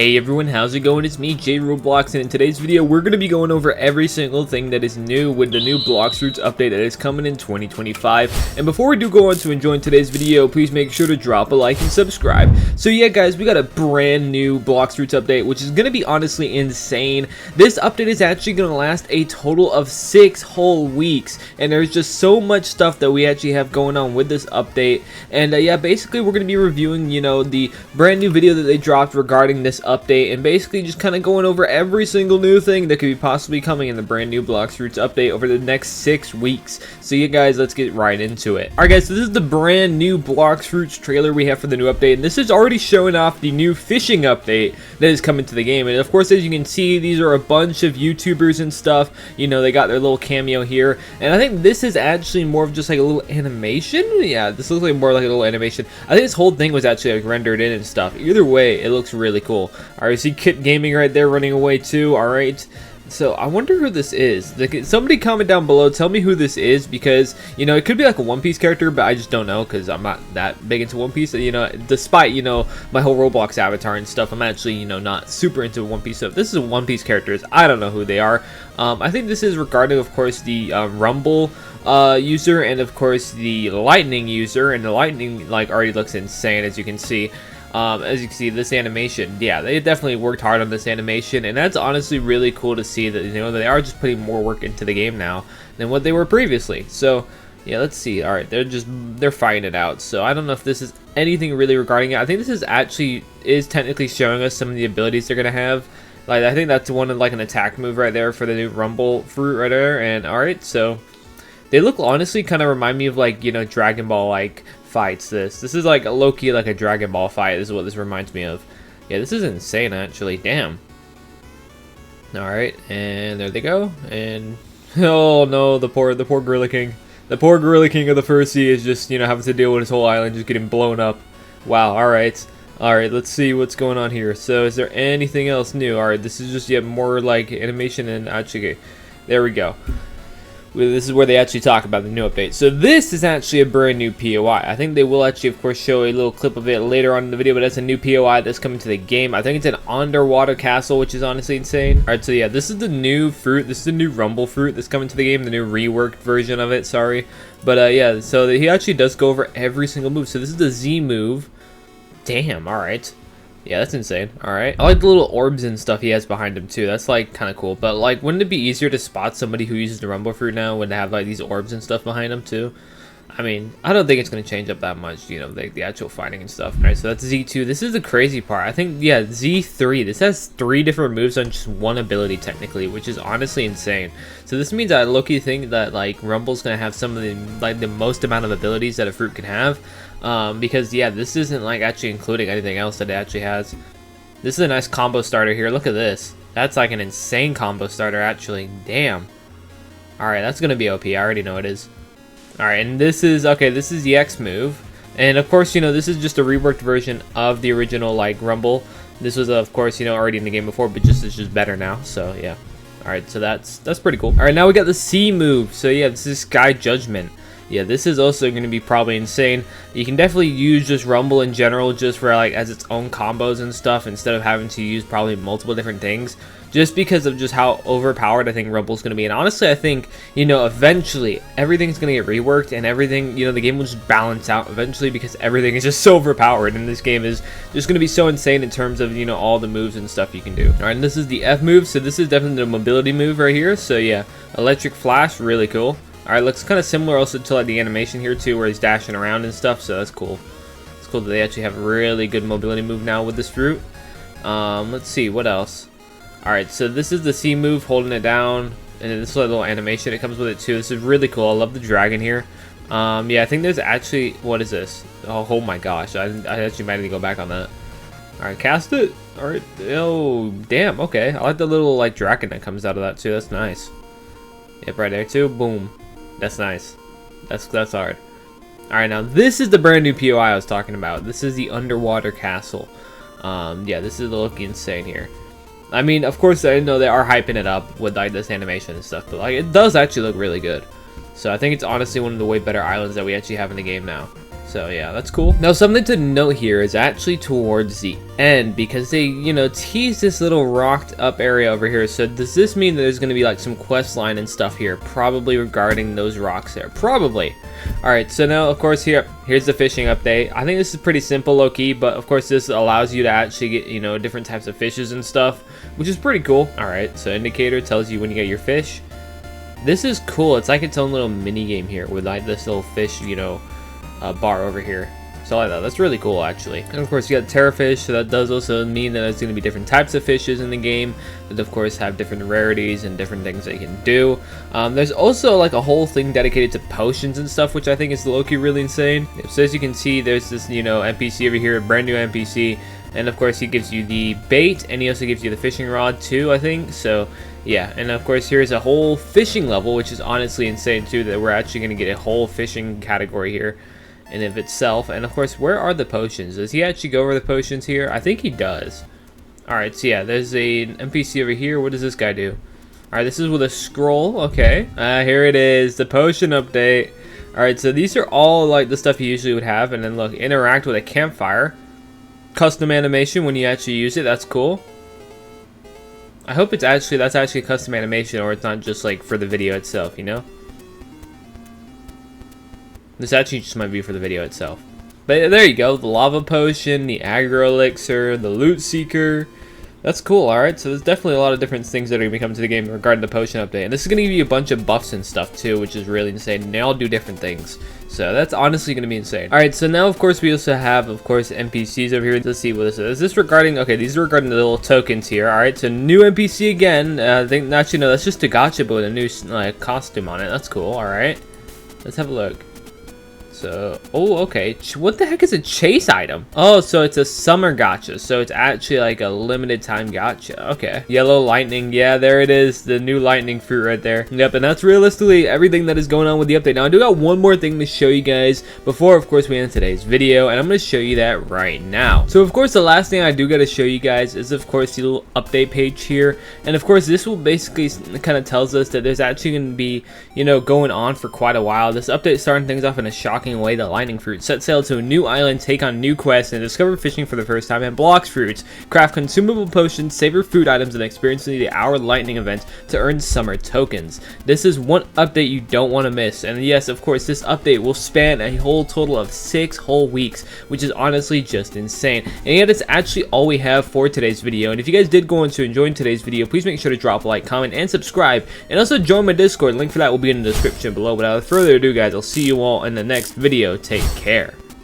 Hey everyone, how's it going? It's me, Roblox, and in today's video, we're going to be going over every single thing that is new with the new Blox Fruits update that is coming in 2025. And before we do go on to enjoying today's video, please make sure to drop a like and subscribe. So yeah guys, we got a brand new Blox Fruits update, which is going to be honestly insane. This update is actually going to last a total of 6 whole weeks, and there's just so much stuff that we actually have going on with this update. And yeah, basically we're going to be reviewing, the brand new video that they dropped regarding this update, and basically just kind of going over every single new thing that could be possibly coming in the brand new Blox Fruits update over the next 6 weeks. So yeah guys, let's get right into it. Alright guys, so this is the brand new Blox Fruits trailer we have for the new update, and this is already showing off the new fishing update that is coming to the game. And of course, as you can see, these are a bunch of YouTubers and stuff. They got their little cameo here, and I think this is actually more of just like a little animation. Yeah, this looks like more like a little animation. I think this whole thing was actually like rendered in and stuff. Either way, it looks really cool. Alright, see Kit Gaming right there running away too. Alright, so I wonder who this is. Somebody comment down below, tell me who this is, because it could be like a One Piece character, but I just don't know because I'm not that big into One Piece. Despite my whole Roblox avatar and stuff, I'm actually not super into One Piece. So if this is One Piece characters, I don't know who they are. I think this is regarding, of course, the Rumble user, and of course the Lightning user, and the Lightning already looks insane, as you can see. As you can see, this animation, yeah, they definitely worked hard on this animation, and that's honestly really cool to see that they are just putting more work into the game now than what they were previously. So yeah, let's see. All right, they're fighting it out. So I don't know if this is anything really regarding it. I think this is technically showing us some of the abilities they're gonna have. I think that's one of an attack move right there for the new Rumble Fruit right there. And all right, so they look honestly kind of remind me of Dragon Ball fights. This is like a low-key like a Dragon Ball fight. This is what this reminds me of. Yeah, this is insane actually. Damn. Alright, and there they go. And oh no, the poor Gorilla King. The poor Gorilla King of the First Sea is just having to deal with his whole island just getting blown up. Wow. Alright, let's see what's going on here. So is there anything else new? Alright, this is just yet more animation, and actually there we go. This is where they actually talk about the new update. So this is actually a brand new POI. I think they will actually, of course, show a little clip of it later on in the video, but that's a new POI that's coming to the game. I think it's an underwater castle, which is honestly insane. Alright, so yeah, this is the new fruit. This is the new Rumble Fruit that's coming to the game, the new reworked version of it, sorry. But yeah, so he actually does go over every single move. So this is the Z move. Damn, alright. Yeah, that's insane. Alright. I like the little orbs and stuff he has behind him too. That's kind of cool. But wouldn't it be easier to spot somebody who uses the Rumble Fruit now when they have these orbs and stuff behind them too? I mean, I don't think it's going to change up that much, the actual fighting and stuff. Alright, so that's Z2. This is the crazy part. I think, yeah, Z3. This has 3 different moves on just one ability technically, which is honestly insane. So this means I low-key think that Rumble's going to have some of the most amount of abilities that a fruit can have. Because yeah, this isn't actually including anything else that it actually has. This is a nice combo starter here. Look at this. That's an insane combo starter actually. Damn. Alright, that's gonna be OP. I already know it is. Alright, and this is the X move. And of course, this is just a reworked version of the original Rumble. This was of course, already in the game before, but it's just better now. So yeah. Alright, so that's pretty cool. Alright, now we got the C move. So yeah, this is Sky Judgment. Yeah, this is also going to be probably insane. You can definitely use just Rumble in general just for as its own combos and stuff, instead of having to use probably multiple different things, just because of just how overpowered I think Rumble's going to be. And honestly, I think eventually everything's going to get reworked, and everything the game will just balance out eventually, because everything is just so overpowered, and this game is just going to be so insane in terms of all the moves and stuff you can do. All right, and this is the F move. So this is definitely the mobility move right here. So yeah, Electric Flash, really cool. Alright, looks kind of similar also to the animation here too, where he's dashing around and stuff, so that's cool. It's cool that they actually have a really good mobility move now with this fruit. Let's see, what else? Alright, so this is the C move, holding it down, and then this is a little animation that comes with it too. This is really cool. I love the dragon here. Yeah, I think there's actually, what is this? Oh my gosh, I actually might need to go back on that. Alright, cast it. Alright, oh, damn, okay. I like the little dragon that comes out of that too. That's nice. Yep, right there too. Boom. That's nice. That's hard. Alright, now this is the brand new POI I was talking about. This is the underwater castle. Yeah, this is looking insane here. I mean, of course, I know they are hyping it up with this animation and stuff, but it does actually look really good. So I think it's honestly one of the way better islands that we actually have in the game now. So yeah, that's cool. Now something to note here is actually towards the end, because they, you know, tease this little rocked up area over here. So does this mean that there's going to be like some quest line and stuff here, probably regarding those rocks there? Probably. Alright, so now of course here's the fishing update. I think this is pretty simple, low-key, but of course this allows you to actually get, you know, different types of fishes and stuff, which is pretty cool. Alright, so indicator tells you when you get your fish. This is cool. It's like its own little mini game here with like this little fish, you know, bar over here. So I thought that's really cool, actually. And of course you got terrafish, so that does also mean that there's going to be different types of fishes in the game that of course have different rarities and different things they can do. There's also like a whole thing dedicated to potions and stuff, which I think is low-key really insane. So as you can see, there's this, you know, NPC over here, a brand new NPC, and of course he gives you the bait, and he also gives you the fishing rod too, I think. So yeah, and of course here's a whole fishing level, which is honestly insane too, that we're actually going to get a whole fishing category here in of itself. And of course, where are the potions? Does he actually go over the potions here? I think he does. Alright, so yeah, there's an NPC over here. What does this guy do? Alright, this is with a scroll. Okay, here it is, the potion update. Alright, so these are all like the stuff you usually would have. And then look, interact with a campfire, custom animation when you actually use it. That's cool. I hope it's actually, that's actually a custom animation, or it's not just like for the video itself, you know? This actually just might be for the video itself. But there you go, the lava potion, the aggro elixir, the loot seeker. That's cool, alright? So there's definitely a lot of different things that are going to be coming to the game regarding the potion update. And this is going to give you a bunch of buffs and stuff too, which is really insane. And they all do different things. So that's honestly going to be insane. Alright, so now of course we also have, of course, NPCs over here. Let's see what this is. Is this regarding, okay, these are regarding the little tokens here. Alright, so new NPC again. I think, actually no, that's just a gacha, but with a new costume on it. That's cool, alright. Let's have a look. So, oh, okay. What the heck is a chase item? Oh, so it's a summer gacha. So it's actually like a limited time gacha. Okay. Yellow lightning. Yeah, there it is. The new lightning fruit right there. Yep, and that's realistically everything that is going on with the update. Now, I do got one more thing to show you guys before, of course, we end today's video. And I'm going to show you that right now. So, of course, the last thing I do got to show you guys is, of course, the little update page here. And, of course, this will basically kind of tells us that there's actually going to be, you know, going on for quite a while. This update starting things off in a shocking way. The lightning fruit set sail to a new island, take on new quests, and discover fishing for the first time at Blox Fruits. Craft consumable potions, savor food items, and experience the hour lightning event to earn summer tokens. This is one update you don't want to miss. And yes, of course, this update will span a whole total of 6 whole weeks, which is honestly just insane. And yet, it's actually all we have for today's video. And if you guys did go on to enjoy today's video, please make sure to drop a like, comment, and subscribe. And also join my Discord. Link for that will be in the description below. Without further ado, guys, I'll see you all in the next video. Take care.